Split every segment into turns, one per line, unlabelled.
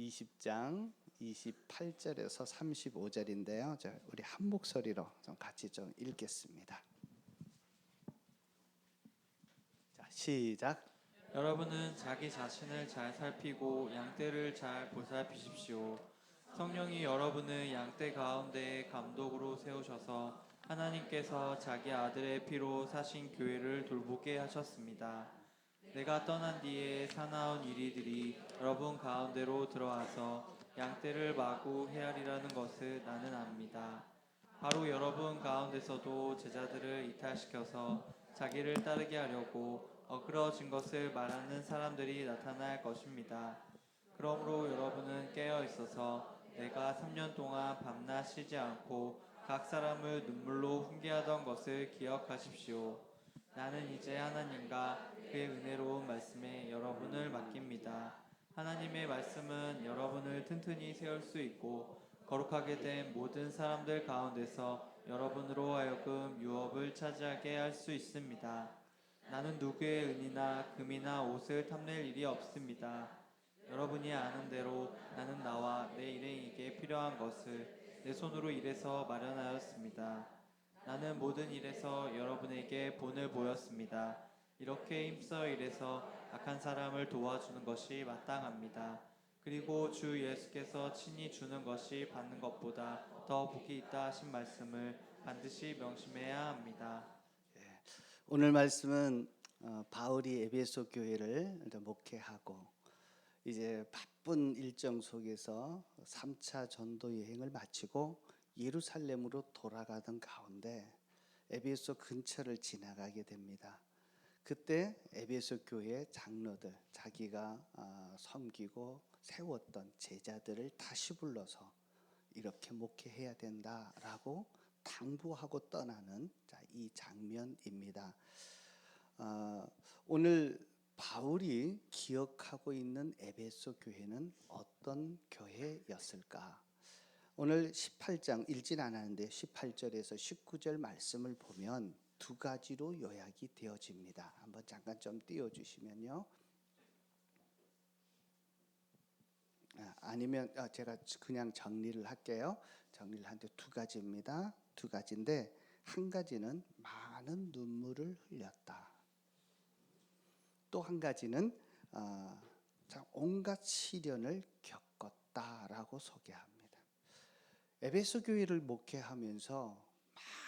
20장 28절에서 35절인데요. 우리 한 목소리로 좀 같이 좀 읽겠습니다. 자, 시작.
여러분은 자기 자신을 잘 살피고 양떼를 잘 보살피십시오. 성령이 여러분을 양떼 가운데에 감독으로 세우셔서 하나님께서 자기 아들의 피로 사신 교회를 돌보게 하셨습니다. 내가 떠난 뒤에 사나운 이리들이 여러분 가운데로 들어와서 양떼를 마구 헤아리라는 것을 나는 압니다. 바로 여러분 가운데서도 제자들을 이탈시켜서 자기를 따르게 하려고 어그러진 것을 말하는 사람들이 나타날 것입니다. 그러므로 여러분은 깨어 있어서 내가 3년 동안 밤낮 쉬지 않고 각 사람을 눈물로 훈계하던 것을 기억하십시오. 나는 이제 하나님과 그의 은혜로운 말씀에 여러분을 맡깁니다. 하나님의 말씀은 여러분을 튼튼히 세울 수 있고 거룩하게 된 모든 사람들 가운데서 여러분으로 하여금 유업을 차지하게 할 수 있습니다. 나는 누구의 은이나 금이나 옷을 탐낼 일이 없습니다. 여러분이 아는 대로 나는 나와 내 일행에게 필요한 것을 내 손으로 일해서 마련하였습니다. 나는 모든 일에서 여러분에게 본을 보였습니다. 이렇게 힘써 일해서 악한 사람을 도와주는 것이 마땅합니다. 그리고 주 예수께서 친히 주는 것이 받는 것보다 더 복이 있다 하신 말씀을 반드시 명심해야 합니다.
오늘 말씀은 바울이 에베소 교회를 목회하고 이제 바쁜 일정 속에서 3차 전도 여행을 마치고 예루살렘으로 돌아가던 가운데 에베소 근처를 지나가게 됩니다. 그때 에베소 교회 장로들, 자기가 섬기고 세웠던 제자들을 다시 불러서 이렇게 목회해야 된다라고 당부하고 떠나는 이 장면입니다. 오늘 바울이 기억하고 있는 에베소 교회는 어떤 교회였을까? 오늘 18장 읽진 않았는데 18절에서 19절 말씀을 보면 두 가지로 요약이 되어집니다. 한번 잠깐 좀 띄워주시면요. 아니면 제가 그냥 정리를 할게요. 정리를 하는데 두 가지입니다. 두 가지인데 한 가지는 많은 눈물을 흘렸다. 또 한 가지는 온갖 시련을 겪었다라고 소개합니다. 에베소 교회를 목회하면서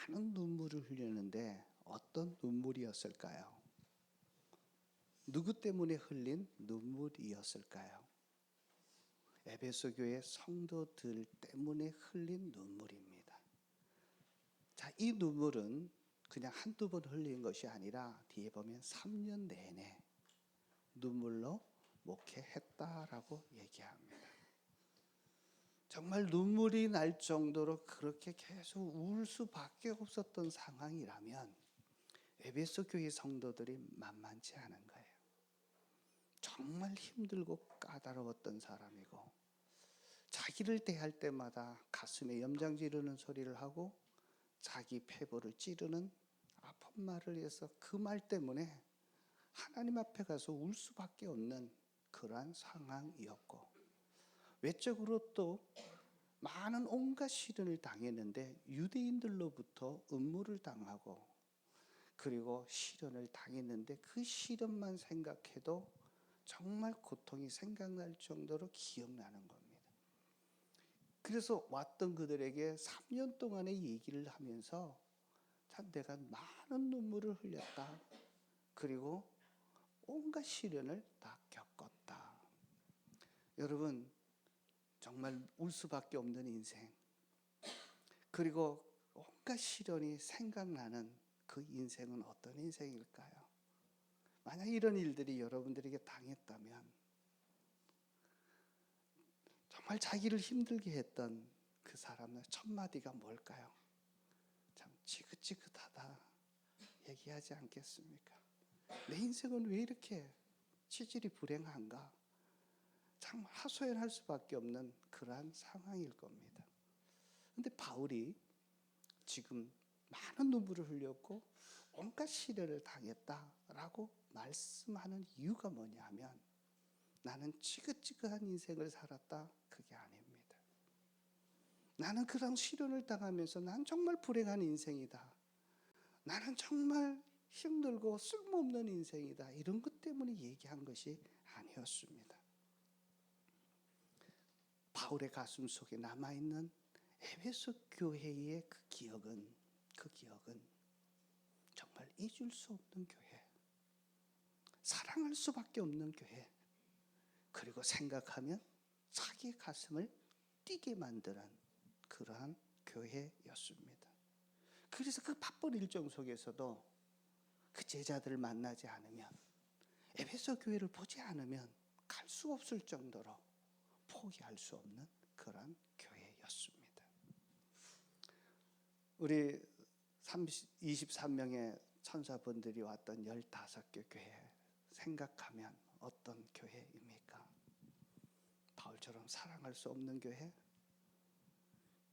많은 눈물을 흘렸는데 어떤 눈물이었을까요? 누구 때문에 흘린 눈물이었을까요? 에베소 교회 성도들 때문에 흘린 눈물입니다. 자, 이 눈물은 그냥 한두 번 흘린 것이 아니라 뒤에 보면 3년 내내 눈물로 목회했다라고 얘기합니다. 정말 눈물이 날 정도로 그렇게 계속 울 수밖에 없었던 상황이라면 에베소 교회 성도들이 만만치 않은 거예요. 정말 힘들고 까다로웠던 사람이고 자기를 대할 때마다 가슴에 염장 지르는 소리를 하고 자기 폐부를 찌르는 아픈 말을 해서 그 말 때문에 하나님 앞에 가서 울 수밖에 없는 그러한 상황이었고 외적으로 또 많은 온갖 시련을 당했는데 유대인들로부터 음모를 당하고 그리고 시련을 당했는데 그 시련만 생각해도 정말 고통이 생각날 정도로 기억나는 겁니다. 그래서 왔던 그들에게 3년 동안의 얘기를 하면서 참 내가 많은 눈물을 흘렸다. 그리고 온갖 시련을 다 겪었다. 여러분 정말 울 수밖에 없는 인생 그리고 온갖 시련이 생각나는 그 인생은 어떤 인생일까요? 만약 이런 일들이 여러분들에게 당했다면 정말 자기를 힘들게 했던 그 사람의 첫 마디가 뭘까요? 참 지긋지긋하다 얘기하지 않겠습니까? 내 인생은 왜 이렇게 치질이 불행한가? 참 하소연할 수밖에 없는 그러한 상황일 겁니다. 그런데 바울이 지금 많은 눈물을 흘렸고 온갖 시련을 당했다라고 말씀하는 이유가 뭐냐 하면 나는 지긋지긋한 인생을 살았다. 그게 아닙니다. 나는 그런 시련을 당하면서 난 정말 불행한 인생이다. 나는 정말 힘들고 쓸모없는 인생이다. 이런 것 때문에 얘기한 것이 아니었습니다. 바울의 가슴 속에 남아있는 에베소 교회의 그 기억은 정말 잊을 수 없는 교회, 사랑할 수밖에 없는 교회, 그리고 생각하면 자기 가슴을 뛰게 만드는 그러한 교회였습니다. 그래서 그 바쁜 일정 속에서도 그 제자들을 만나지 않으면, 에베소 교회를 보지 않으면 갈 수 없을 정도로 포기할 수 없는 그런 교회였습니다. 우리 23명의 천사분들이 왔던 15개 교회 생각하면 어떤 교회입니까? 바울처럼 사랑할 수 없는 교회,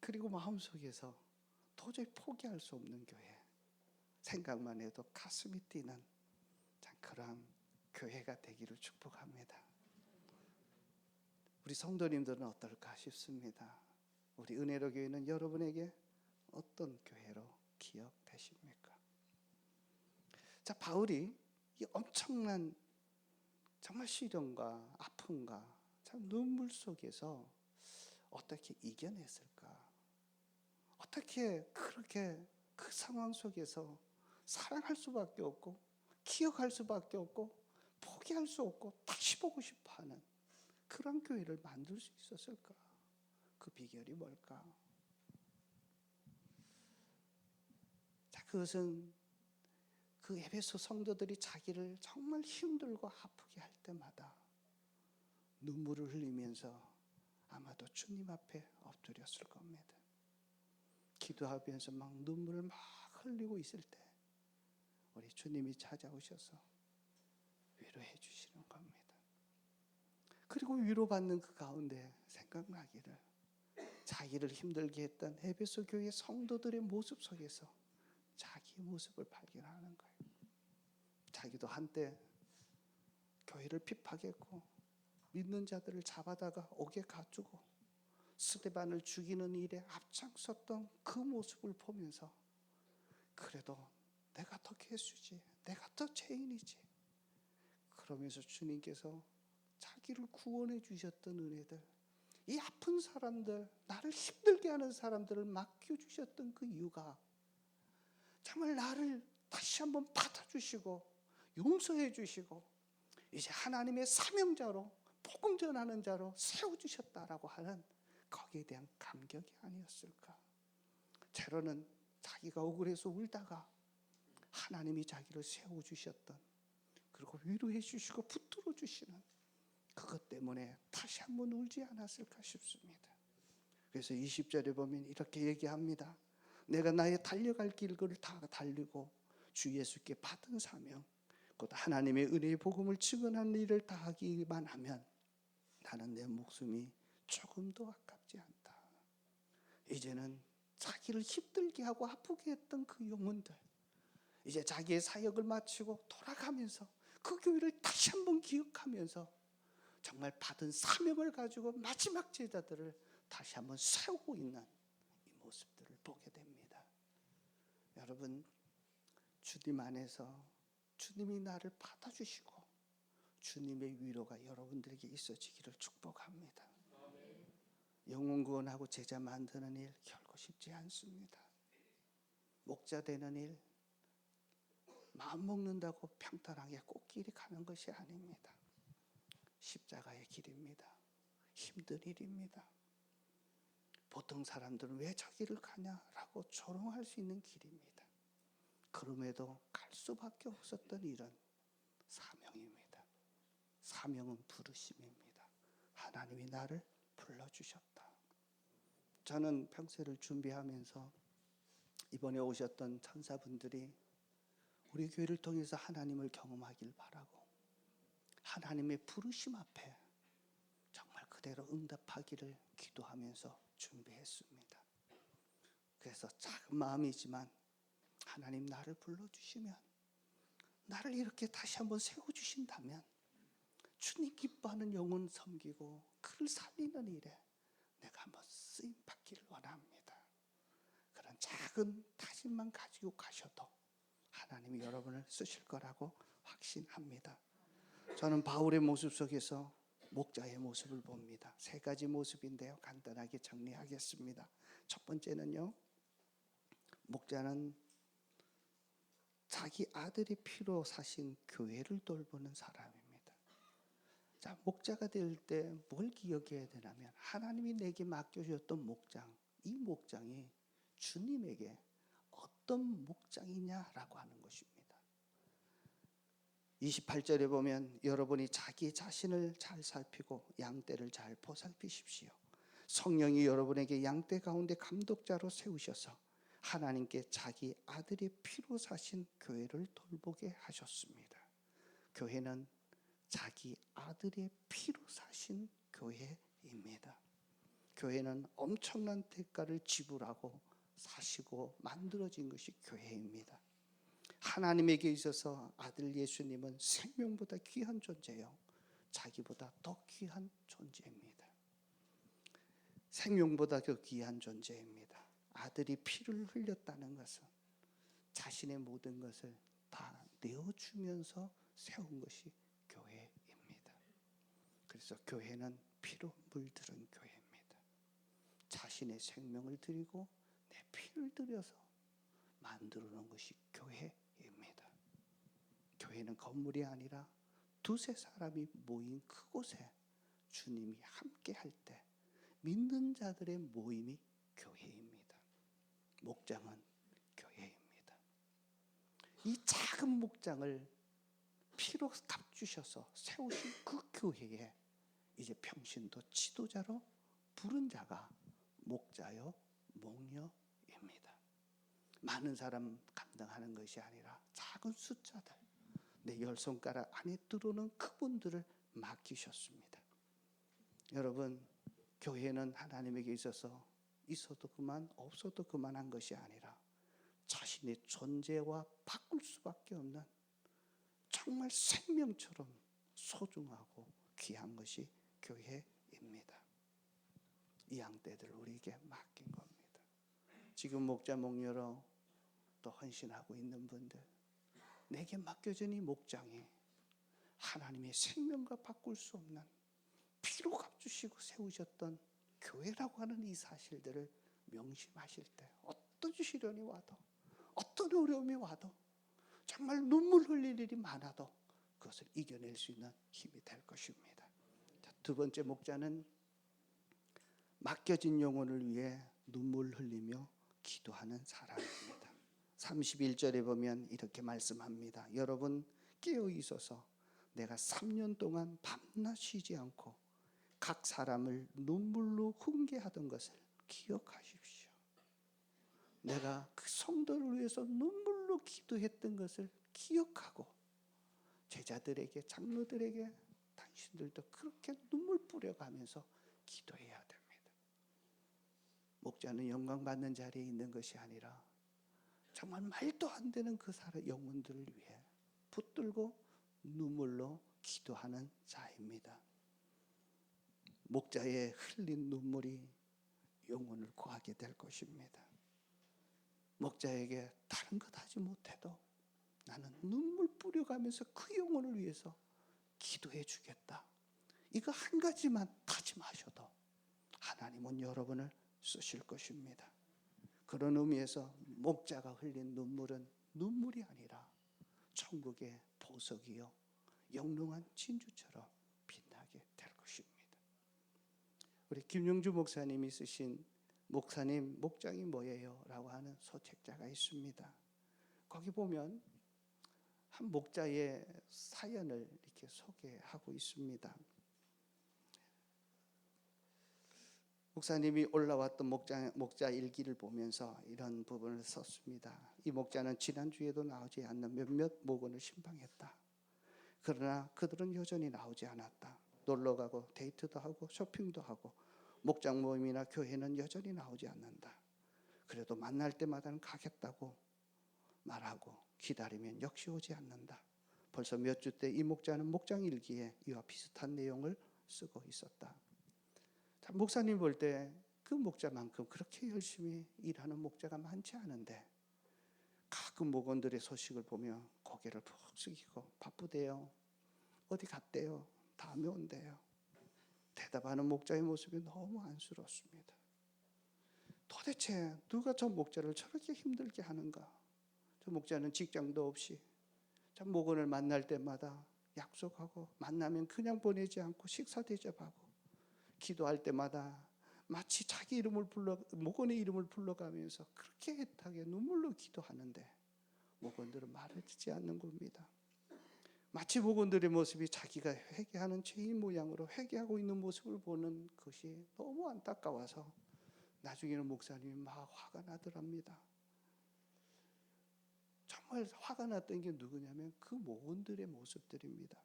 그리고 마음속에서 도저히 포기할 수 없는 교회, 생각만 해도 가슴이 뛰는 그런 교회가 되기를 축복합니다. 우리 성도님들은 어떨까 싶습니다. 우리 은혜로 교회는 여러분에게 어떤 교회로 기억되십니까? 자, 바울이 이 엄청난 정말 시련과 아픔과 참 눈물 속에서 어떻게 이겨냈을까? 어떻게 그렇게 그 상황 속에서 사랑할 수밖에 없고 기억할 수밖에 없고 포기할 수 없고 다시 보고 싶어하는 그런 교회를 만들 수 있었을까? 그 비결이 뭘까? 자, 그것은 그 에베소 성도들이 자기를 정말 힘들고 아프게 할 때마다 눈물을 흘리면서 아마도 주님 앞에 엎드렸을 겁니다. 기도하면서 막 눈물을 막 흘리고 있을 때 우리 주님이 찾아오셔서 위로해 주시는 겁니다. 그리고 위로받는 그 가운데 생각나기를 자기를 힘들게 했던 에베소 교회 성도들의 모습 속에서 자기 모습을 발견하는 거예요. 자기도 한때 교회를 핍박했고 믿는 자들을 잡아다가 옥에 가두고 스데반을 죽이는 일에 앞장섰던 그 모습을 보면서 그래도 내가 더 괴수지, 내가 더 죄인이지, 그러면서 주님께서 자기를 구원해 주셨던 은혜들, 이 아픈 사람들, 나를 힘들게 하는 사람들을 맡겨주셨던 그 이유가 정말 나를 다시 한번 받아주시고 용서해 주시고 이제 하나님의 사명자로 복음 전하는 자로 세워주셨다라고 하는 거기에 대한 감격이 아니었을까. 때로는 자기가 억울해서 울다가 하나님이 자기를 세워주셨던, 그리고 위로해 주시고 붙들어 주시는 그것 때문에 다시 한번 울지 않았을까 싶습니다. 그래서 20절에 보면 이렇게 얘기합니다. 내가 나의 달려갈 길을 다 달리고 주 예수께 받은 사명, 곧 하나님의 은혜의 복음을 증언하는 일을 다하기만 하면 나는 내 목숨이 조금도 아깝지 않다. 이제는 자기를 힘들게 하고 아프게 했던 그 영혼들, 이제 자기의 사역을 마치고 돌아가면서 그 교회를 다시 한번 기억하면서 정말 받은 사명을 가지고 마지막 제자들을 다시 한번 세우고 있는 이 모습들을 보게 됩니다. 여러분, 주님 안에서 주님이 나를 받아주시고 주님의 위로가 여러분들에게 있어지기를 축복합니다. 영혼 구원하고 제자 만드는 일 결코 쉽지 않습니다. 목자 되는 일 마음 먹는다고 평탄하게 꽃길이 가는 것이 아닙니다. 십자가의 길입니다. 힘든 일입니다. 보통 사람들은 왜 저 길을 가냐라고 조롱할 수 있는 길입니다. 그럼에도 갈 수밖에 없었던 일은 사명입니다. 사명은 부르심입니다. 하나님이 나를 불러주셨다. 저는 평소를 준비하면서 이번에 오셨던 천사분들이 우리 교회를 통해서 하나님을 경험하길 바라고 하나님의 부르심 앞에 정말 그대로 응답하기를 기도하면서 준비했습니다. 그래서 작은 마음이지만 하나님 나를 불러주시면, 나를 이렇게 다시 한번 세워주신다면 주님 기뻐하는 영혼 섬기고 그를 살리는 일에 내가 한번 쓰임 받기를 원합니다. 그런 작은 다짐만 가지고 가셔도 하나님이 여러분을 쓰실 거라고 확신합니다. 저는 바울의 모습 속에서 목자의 모습을 봅니다. 세 가지 모습인데요. 간단하게 정리하겠습니다. 첫 번째는요, 목자는 자기 아들의 피로 사신 교회를 돌보는 사람입니다. 자, 목자가 될 때 뭘 기억해야 되냐면 하나님이 내게 맡겨주셨던 목장, 이 목장이 주님에게 어떤 목장이냐라고 하는 것입니다. 28절에 보면 여러분이 자기 자신을 잘 살피고 양떼를 잘 보살피십시오. 성령이 여러분에게 양떼 가운데 감독자로 세우셔서 하나님께 자기 아들의 피로 사신 교회를 돌보게 하셨습니다. 교회는 자기 아들의 피로 사신 교회입니다. 교회는 엄청난 대가를 지불하고 사시고 만들어진 것이 교회입니다. 하나님에게 있어서 아들 예수님은 생명보다 귀한 존재요, 자기보다 더 귀한 존재입니다. 생명보다 더 귀한 존재입니다. 아들이 피를 흘렸다는 것은 자신의 모든 것을 다 내어주면서 세운 것이 교회입니다. 그래서 교회는 피로 물들은 교회입니다. 자신의 생명을 드리고 내 피를 들여서 만들어 놓은 것이 교회입니다. 교회는 건물이 아니라 두세 사람이 모인 그곳에 주님이 함께 할 때 믿는 자들의 모임이 교회입니다. 목장은 교회입니다. 이 작은 목장을 피로 값주셔서 세우신 그 교회에 이제 평신도 지도자로 부른 자가 목자요 목녀입니다. 많은 사람 감당하는 것이 아니라 작은 숫자들, 내 10손가락 안에 들어오는 그분들을 맡기셨습니다. 여러분, 교회는 하나님에게 있어서 있어도 그만 없어도 그만한 것이 아니라 자신의 존재와 바꿀 수밖에 없는 정말 생명처럼 소중하고 귀한 것이 교회입니다. 이 양떼들을 우리에게 맡긴 겁니다. 지금 목자 목녀로 또 헌신하고 있는 분들, 내게 맡겨진 이 목장이 하나님의 생명과 바꿀 수 없는 피로 값주시고 세우셨던 교회라고 하는 이 사실들을 명심하실 때 어떤 시련이 와도 어떤 어려움이 와도 정말 눈물 흘릴 일이 많아도 그것을 이겨낼 수 있는 힘이 될 것입니다. 자, 두 번째 목자는 맡겨진 영혼을 위해 눈물 흘리며 기도하는 사람입니다. 31절에 보면 이렇게 말씀합니다. 여러분 깨어 있어서 내가 3년 동안 밤낮 쉬지 않고 각 사람을 눈물로 훈계하던 것을 기억하십시오. 내가 그 성도를 위해서 눈물로 기도했던 것을 기억하고 제자들에게, 장로들에게 당신들도 그렇게 눈물 뿌려가면서 기도해야 됩니다. 목자는 영광 받는 자리에 있는 것이 아니라 정말 말도 안 되는 그 사람 영혼들을 위해 붙들고 눈물로 기도하는 자입니다. 목자의 흘린 눈물이 영혼을 구하게 될 것입니다. 목자에게 다른 것 하지 못해도 나는 눈물 뿌려가면서 그 영혼을 위해서 기도해 주겠다. 이거 한 가지만 다짐하셔도 하나님은 여러분을 쓰실 것입니다. 그런 의미에서 목자가 흘린 눈물은 눈물이 아니라 천국의 보석이요 영롱한 진주처럼 빛나게 될 것입니다. 우리 김용주 목사님이 쓰신 목사님 목장이 뭐예요? 라고 하는 소책자가 있습니다. 거기 보면 한 목자의 사연을 이렇게 소개하고 있습니다. 목사님이 올라왔던 목자 일기를 보면서 이런 부분을 썼습니다. 이 목자는 지난주에도 나오지 않는 몇몇 목원을 신방했다. 그러나 그들은 여전히 나오지 않았다. 놀러가고 데이트도 하고 쇼핑도 하고 목장 모임이나 교회는 여전히 나오지 않는다. 그래도 만날 때마다는 가겠다고 말하고 기다리면 역시 오지 않는다. 벌써 몇 주 때 이 목자는 목장일기에 이와 비슷한 내용을 쓰고 있었다. 자, 목사님 볼 때 그 목자만큼 그렇게 열심히 일하는 목자가 많지 않은데 가끔 목원들의 소식을 보면 고개를 푹 숙이고 바쁘대요. 어디 갔대요. 다음에 온대요. 대답하는 목자의 모습이 너무 안쓰럽습니다. 도대체 누가 저 목자를 저렇게 힘들게 하는가? 저 목자는 직장도 없이 참 목원을 만날 때마다 약속하고 만나면 그냥 보내지 않고 식사 대접하고 기도할 때마다 마치 자기 이름을 목원의 이름을 불러가면서 그렇게 애타게 눈물로 기도하는데 목원들은 말을 듣지 않는 겁니다. 마치 목원들의 모습이 자기가 회개하는 죄인 모양으로 회개하고 있는 모습을 보는 것이 너무 안타까워서 나중에는 목사님이 막 화가 나더랍니다. 정말 화가 났던 게 누구냐면 그 목원들의 모습들입니다.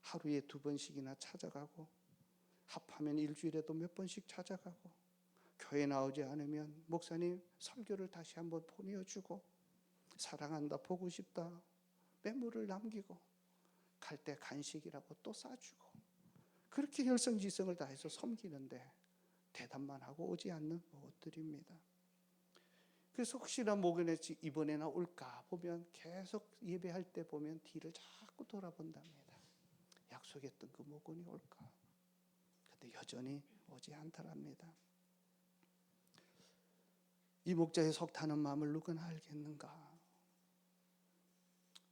하루에 2번씩이나 찾아가고 합하면 일주일에도 몇 번씩 찾아가고 교회 나오지 않으면 목사님 설교를 다시 한번 보내주고 사랑한다, 보고 싶다, 메모를 남기고 갈 때 간식이라고 또 싸주고 그렇게 열성지성을 다해서 섬기는데 대답만 하고 오지 않는 목원들입니다. 그래서 혹시나 목원에 이번에나 올까 보면 계속 예배할 때 보면 뒤를 자꾸 돌아본답니다. 약속했던 그 목원이 올까? 근데 여전히 오지 않더랍니다. 이 목자의 속타는 마음을 누구나 알겠는가?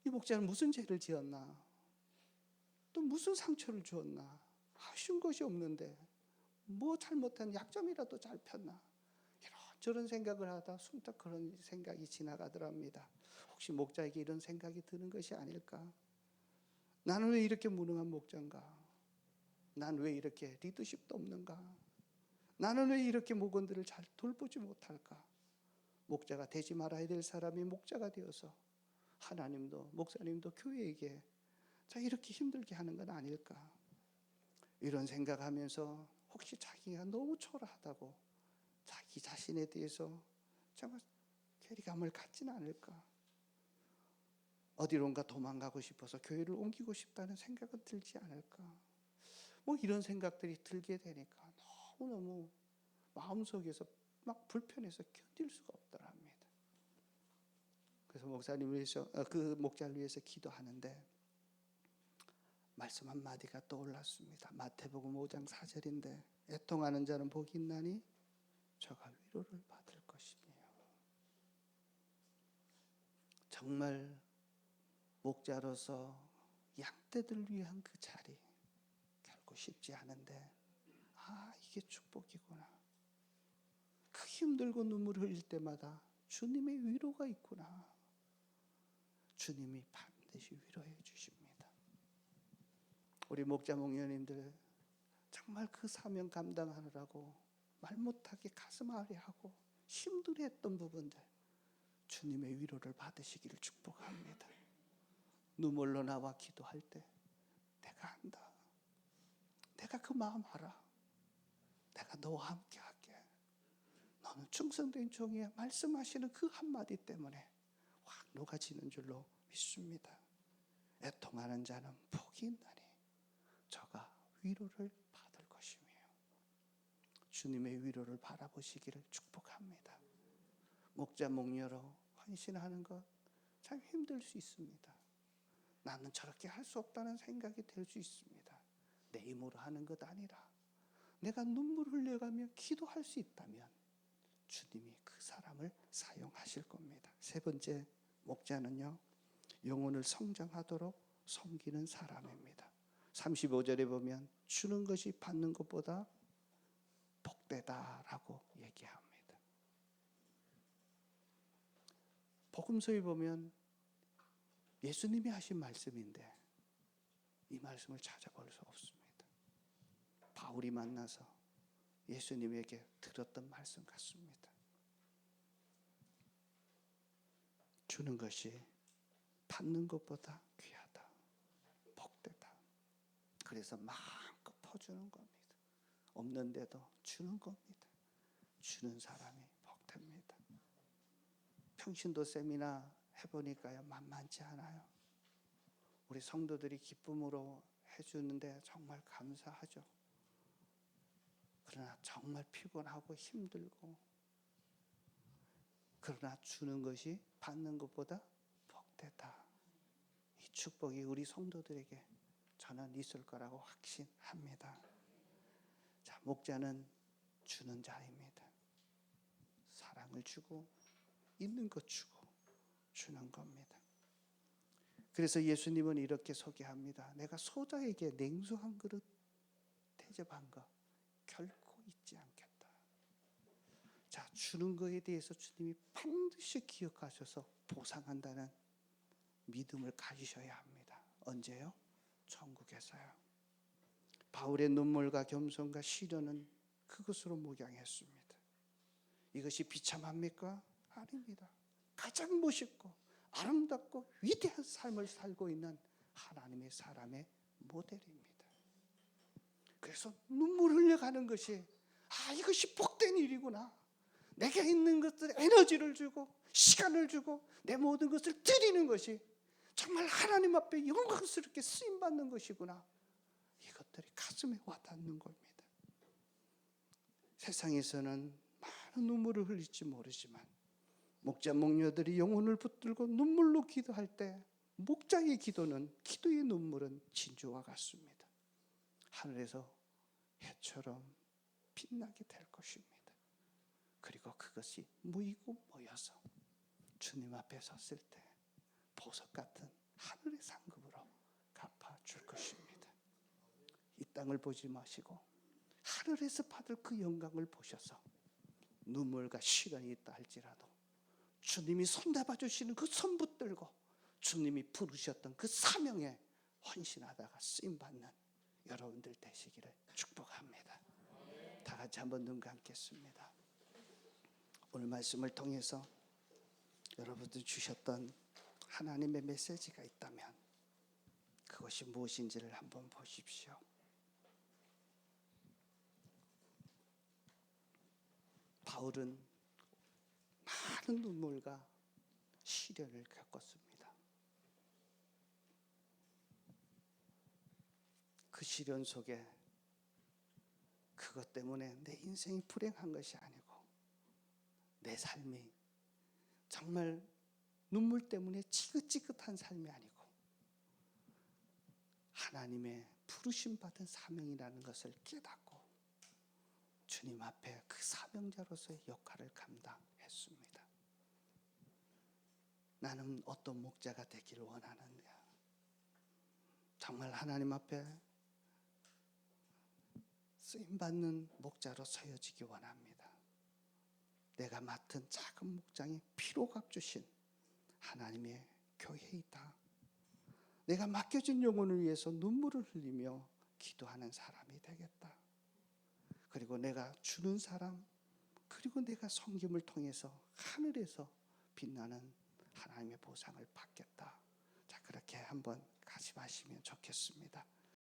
이 목자는 무슨 죄를 지었나? 또 무슨 상처를 주었나? 아쉬운 것이 없는데 뭐 잘못한 약점이라도 잘 폈나? 이런저런 생각을 하다 숨딱 그런 생각이 지나가더랍니다. 혹시 목자에게 이런 생각이 드는 것이 아닐까? 나는 왜 이렇게 무능한 목자인가? 난 왜 이렇게 리더십도 없는가? 나는 왜 이렇게 목원들을 잘 돌보지 못할까? 목자가 되지 말아야 될 사람이 목자가 되어서 하나님도 목사님도 교회에게 자 이렇게 힘들게 하는 건 아닐까? 이런 생각하면서 혹시 자기가 너무 초라하다고 자기 자신에 대해서 정말 괴리감을 갖지는 않을까? 어디론가 도망가고 싶어서 교회를 옮기고 싶다는 생각은 들지 않을까? 뭐 이런 생각들이 들게 되니까 너무너무 마음속에서 막 불편해서 견딜 수가 없더랍니다. 그래서 목사님을 위해서 그 목자를 위해서 기도하는데 말씀 한마디가 떠올랐습니다. 마태복음 5장 4절인데 애통하는 자는 복이 있나니 저가 위로를 받을 것이며. 정말 목자로서 양떼들 위한 그 자리 결코 쉽지 않은데 이게 축복이구나. 그 힘들고 눈물 흘릴 때마다 주님의 위로가 있구나. 주님이 반드시 위로해 주십니다. 우리 목자 목녀님들 정말 그 사명 감당하느라고 말 못하게 가슴 아래하고 힘들어했던 부분들 주님의 위로를 받으시기를 축복합니다. 눈물로 나와 기도할 때 내가 안다. 내가 그 마음 알아. 내가 너와 함께 할게. 너는 충성된 종이야. 말씀하시는 그 한마디 때문에 확 녹아지는 줄로 믿습니다. 애통하는 자는 복이 있나니 저가 위로를 받을 것이며. 주님의 위로를 바라보시기를 축복합니다. 목자 목녀로 헌신하는 것 참 힘들 수 있습니다. 나는 저렇게 할 수 없다는 생각이 들 수 있습니다. 내 힘으로 하는 것 아니라 내가 눈물 흘려가며 기도할 수 있다면 주님이 그 사람을 사용하실 겁니다. 세 번째 목자는요, 영혼을 성장하도록 섬기는 사람입니다. 35절에 보면 주는 것이 받는 것보다 복되다라고 얘기합니다. 복음서에 보면 예수님이 하신 말씀인데 이 말씀을 찾아볼 수 없습니다. 바울이 만나서 예수님에게 들었던 말씀 같습니다. 주는 것이 받는 것보다 귀하다. 복되다. 그래서 마음껏 퍼주는 겁니다. 없는데도 주는 겁니다. 주는 사람이 복됩니다. 평신도 세미나 해보니까요 만만치 않아요. 우리 성도들이 기쁨으로 해주는데 정말 감사하죠. 그러나 정말 피곤하고 힘들고, 그러나 주는 것이 받는 것보다 복되다. 이 축복이 우리 성도들에게 저는 있을 거라고 확신합니다. 자, 목자는 주는 자입니다. 사랑을 주고 있는 것 주고 주는 겁니다. 그래서 예수님은 이렇게 소개합니다. 내가 소자에게 냉수 한 그릇 대접한 거 결코 잊지 않겠다. 자, 주는 것에 대해서 주님이 반드시 기억하셔서 보상한다는 믿음을 가지셔야 합니다. 언제요? 천국에서요. 바울의 눈물과 겸손과 시련은 그것으로 목양했습니다. 이것이 비참합니까? 아닙니다. 가장 멋있고 아름답고 위대한 삶을 살고 있는 하나님의 사람의 모델입니다. 그래서 눈물 흘려가는 것이 이것이 복된 일이구나. 내게 있는 것들에 에너지를 주고 시간을 주고 내 모든 것을 드리는 것이 정말 하나님 앞에 영광스럽게 쓰임받는 것이구나. 이것들이 가슴에 와닿는 겁니다. 세상에서는 많은 눈물을 흘릴지 모르지만 목자 목녀들이 영혼을 붙들고 눈물로 기도할 때 목자의 기도는, 기도의 눈물은 진주와 같습니다. 하늘에서 해처럼 빛나게 될 것입니다. 그리고 그것이 모이고 모여서 주님 앞에 섰을 때 보석 같은 하늘의 상급으로 갚아줄 것입니다. 이 땅을 보지 마시고 하늘에서 받을 그 영광을 보셔서 눈물과 시련이 있다 할지라도 주님이 손잡아 주시는 그 손 붙들고 주님이 부르셨던 그 사명에 헌신하다가 쓰임받는 여러분들 되시기를 축복합니다. 다 같이 한번 눈 감겠습니다. 오늘 말씀을 통해서 여러분들 주셨던 하나님의 메시지가 있다면 그것이 무엇인지를 한번 보십시오. 바울은 많은 눈물과 시련을 겪었습니다. 그 시련 속에 그것 때문에 내 인생이 불행한 것이 아니고 내 삶이 정말 눈물 때문에 지긋지긋한 삶이 아니고 하나님의 부르심 받은 사명이라는 것을 깨닫고 주님 앞에 그 사명자로서의 역할을 감당했습니다. 나는 어떤 목자가 되기를 원하는가? 정말 하나님 앞에 쓰임받는 목자로 서여지기 원합니다. 내가 맡은 작은 목장이 피로 값주신 하나님의 교회이다. 내가 맡겨진 영혼을 위해서 눈물을 흘리며 기도하는 사람이 되겠다. 그리고 내가 주는 사람, 그리고 내가 섬김을 통해서 하늘에서 빛나는 하나님의 보상을 받겠다. 자, 그렇게 한번 가심하시면 좋겠습니다.